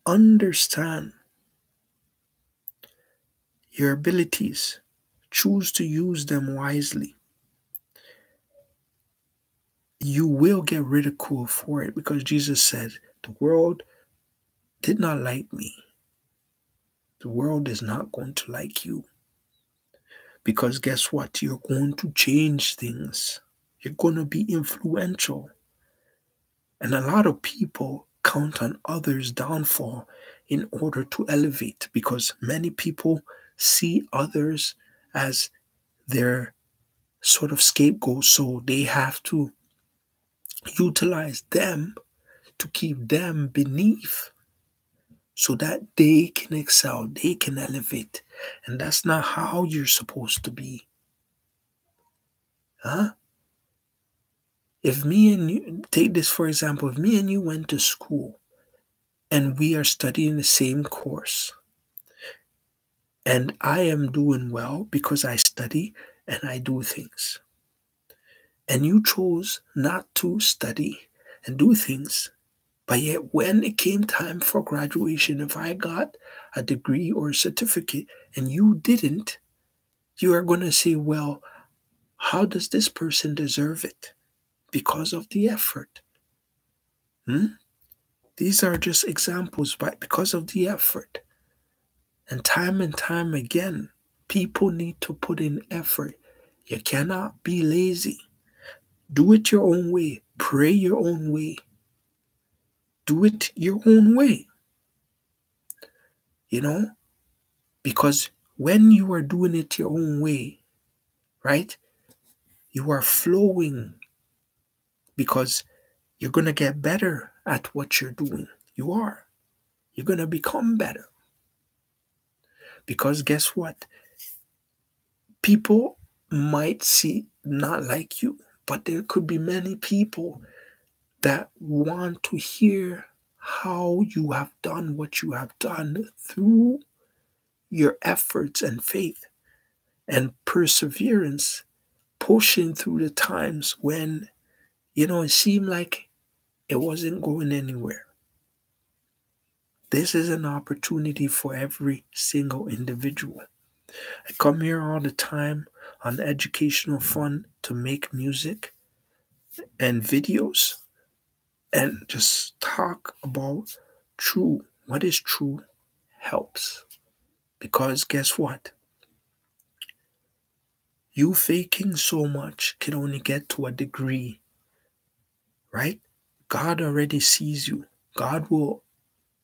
understand your abilities, choose to use them wisely, you will get ridiculed for it because Jesus said, the world did not like me. The world is not going to like you. Because guess what? You're going to change things. You're going to be influential. And a lot of people count on others' downfall in order to elevate because many people see others as their sort of scapegoat. So they have to utilize them to keep them beneath so that they can excel, they can elevate. And that's not how you're supposed to be. Huh? If me and you, take this for example, if me and you went to school and we are studying the same course, and I am doing well because I study and I do things, and you chose not to study and do things, but yet when it came time for graduation, if I got a degree or a certificate and you didn't, you are going to say, well, how does this person deserve it? Because of the effort. Hmm? These are just examples, but because of the effort. And time again, people need to put in effort. You cannot be lazy. Do it your own way. Pray your own way. Do it your own way. You know? Because when you are doing it your own way, right? You are flowing because you're going to get better at what you're doing. You are. You're going to become better. Because guess what? People might see not like you, but there could be many people that want to hear how you have done what you have done through your efforts and faith and perseverance, pushing through the times when, it seemed like it wasn't going anywhere. This is an opportunity for every single individual. I come here all the time on educational fund to make music and videos and just talk about true. What is true helps. Because guess what? You faking so much can only get to a degree, right? God already sees you. God will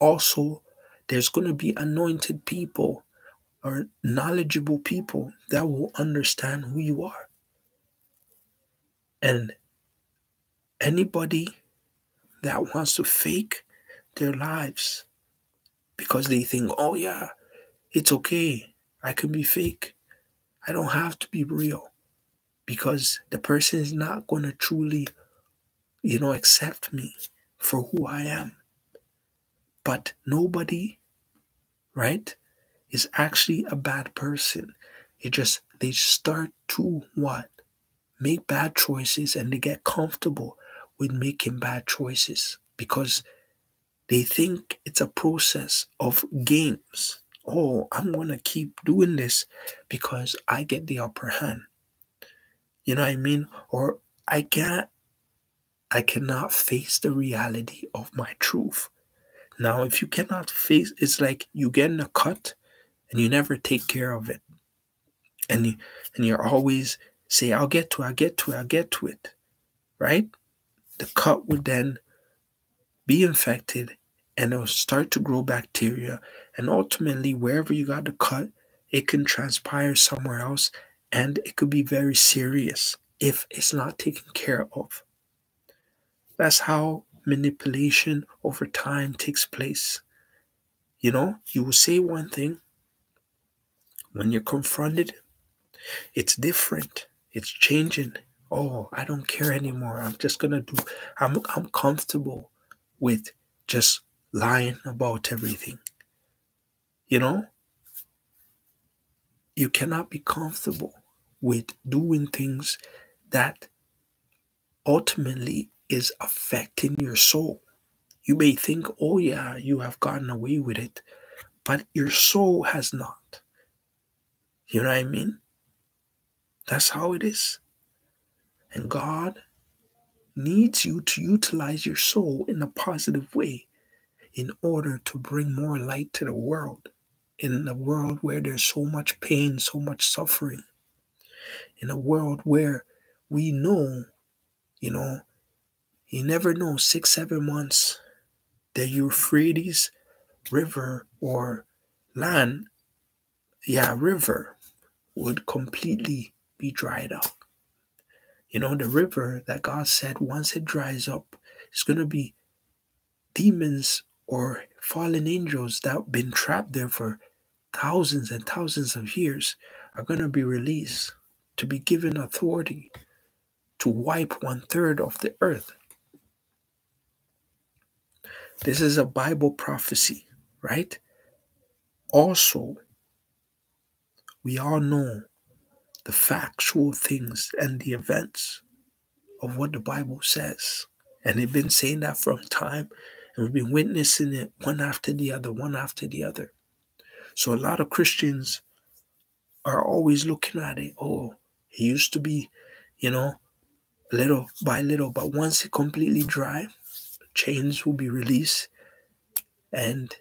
also, there's going to be anointed people or knowledgeable people that will understand who you are. And anybody that wants to fake their lives because they think, oh yeah, it's okay, I can be fake. I don't have to be real because the person is not going to truly, accept me for who I am. But nobody, right, is actually a bad person. They start to what? Make bad choices and they get comfortable with making bad choices because they think it's a process of games. Oh, I'm going to keep doing this because I get the upper hand. You know what I mean? Or I cannot face the reality of my truth. Now, if you cannot face, it's like you get in a cut and you never take care of it. And you're always say, I'll get to it, I'll get to it, I'll get to it. Right? The cut would then be infected and it'll start to grow bacteria. And ultimately, wherever you got the cut, it can transpire somewhere else and it could be very serious if it's not taken care of. That's how manipulation over time takes place. You will say one thing, when you're confronted, it's different. It's changing. Oh, I don't care anymore. I'm comfortable with just lying about everything. You know, you cannot be comfortable with doing things that ultimately is affecting your soul. You may think, oh yeah, you have gotten away with it, but your soul has not. You know what I mean? That's how it is. And God needs you to utilize your soul in a positive way in order to bring more light to the world. In a world where there's so much pain, so much suffering. In a world where we know, you know, you never know, 6, 7 months, the Euphrates River or land, river would completely be dried up. The river that God said once it dries up, it's going to be demons or fallen angels that have been trapped there for thousands and thousands of years are going to be released to be given authority to wipe 1/3 of the earth. This is a Bible prophecy, right? Also, we all know the factual things and the events of what the Bible says. And they've been saying that from time, and we've been witnessing it one after the other, one after the other. So a lot of Christians are always looking at it. Oh, it used to be, little by little, but once it completely dry, chains will be released, and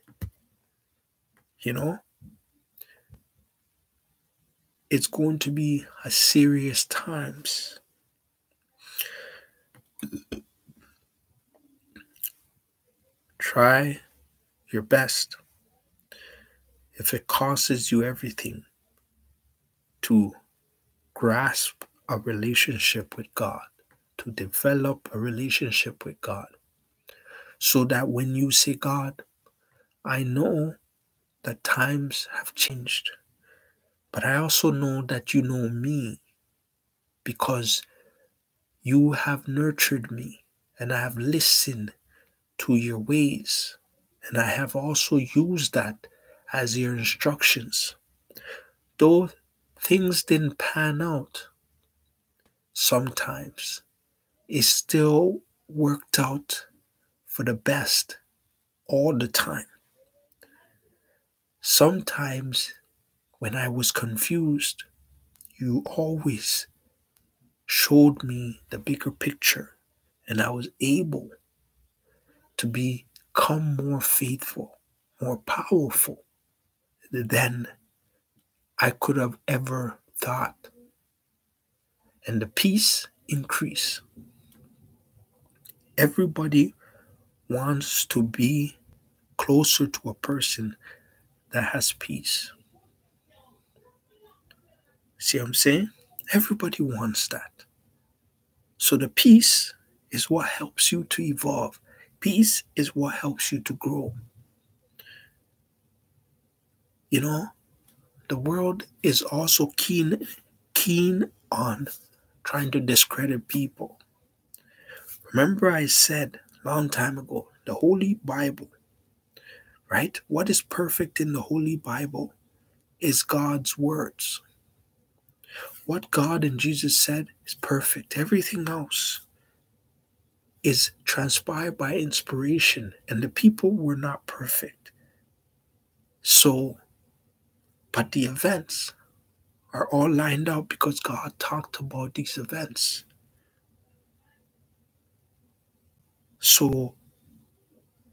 it's going to be a serious times. Try your best, if it costs you everything, to grasp a relationship with God, to develop a relationship with God, so that when you say, God, I know that times have changed, but I also know that you know me, because you have nurtured me and I have listened to your ways, and I have also used that as your instructions. Though things didn't pan out sometimes, it still worked out for the best all the time. Sometimes when I was confused, you always showed me the bigger picture, and I was able to become more faithful, more powerful than I could have ever thought. And the peace increased. Everybody wants to be closer to a person that has peace. See what I'm saying? Everybody wants that. So the peace is what helps you to evolve. Peace is what helps you to grow. The world is also keen on trying to discredit people. Remember I said a long time ago, the Holy Bible, right? What is perfect in the Holy Bible is God's words. What God and Jesus said is perfect. Everything else is transpired by inspiration, and the people were not perfect. So, but the events are all lined up because God talked about these events. So,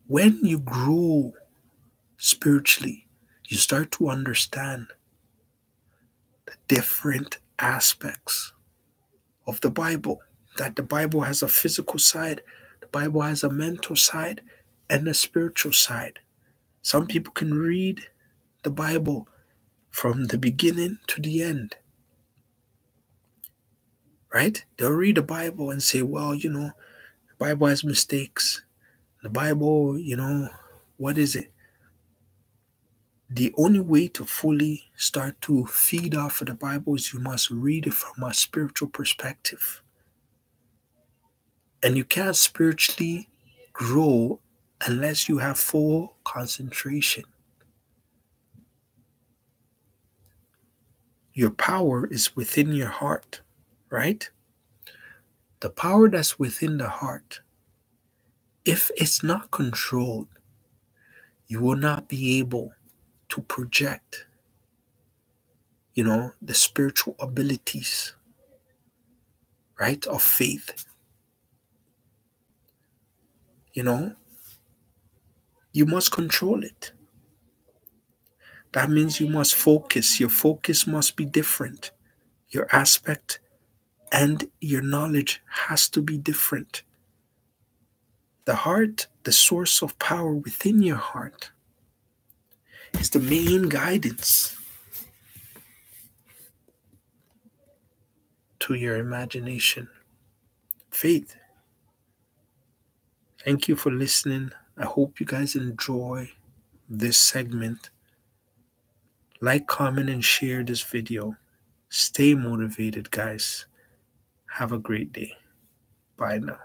when you grow spiritually, you start to understand the different aspects of the Bible. That the Bible has a physical side, the Bible has a mental side, and a spiritual side. Some people can read the Bible from the beginning to the end, right? They'll read the Bible and say, well, the Bible has mistakes. The Bible, what is it? The only way to fully start to feed off of the Bible is you must read it from a spiritual perspective. And you can't spiritually grow unless you have full concentration. Your power is within your heart, right? The power that's within the heart If it's not controlled, you will not be able to project, the spiritual abilities, right, of faith. You know, you must control it. That means you must focus. Your focus must be different. Your aspect and your knowledge has to be different. The heart, the source of power within your heart, is the main guidance to your imagination. Faith. Thank you for listening. I hope you guys enjoy this segment. Like, comment, and share this video. Stay motivated, guys. Have a great day. Bye now.